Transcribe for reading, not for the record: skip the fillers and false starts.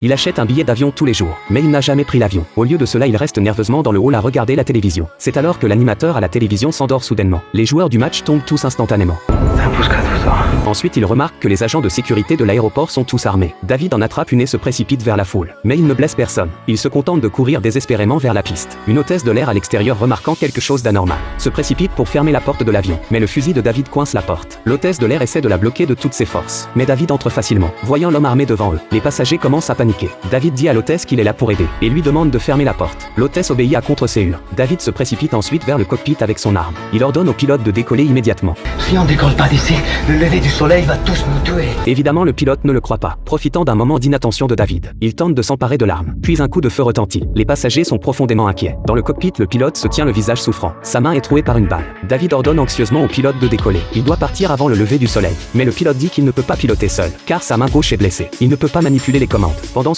Il achète un billet d'avion tous les jours, mais il n'a jamais pris l'avion. Au lieu de cela, il reste nerveusement dans le hall à regarder la télévision. C'est alors que l'animateur à la télévision s'endort soudainement. Les joueurs du match tombent tous instantanément. Ensuite, il remarque que les agents de sécurité de l'aéroport sont tous armés. David en attrape une et se précipite vers la foule. Mais il ne blesse personne. Il se contente de courir désespérément vers la piste. Une hôtesse de l'air à l'extérieur, remarquant quelque chose d'anormal, se précipite pour fermer la porte de l'avion. Mais le fusil de David coince la porte. L'hôtesse de l'air essaie de la bloquer de toutes ses forces. Mais David entre facilement. Voyant l'homme armé devant eux, les passagers commencent à paniquer. David dit à l'hôtesse qu'il est là pour aider et lui demande de fermer la porte. L'hôtesse obéit à contre-séure. David se précipite ensuite vers le cockpit avec son arme. Il ordonne au pilote de décoller immédiatement. Si on décolle pas d'ici, le lever du soleil va tous nous tuer. Évidemment, le pilote ne le croit pas. Profitant d'un moment d'inattention de David, il tente de s'emparer de l'arme. Puis un coup de feu retentit. Les passagers sont profondément inquiets. Dans le cockpit, le pilote se tient le visage souffrant. Sa main est trouée par une balle. David ordonne anxieusement au pilote de décoller. Il doit partir avant le lever du soleil. Mais le pilote dit qu'il ne peut pas piloter seul, car sa main gauche est blessée. Il ne peut pas manipuler les commandes. Pendant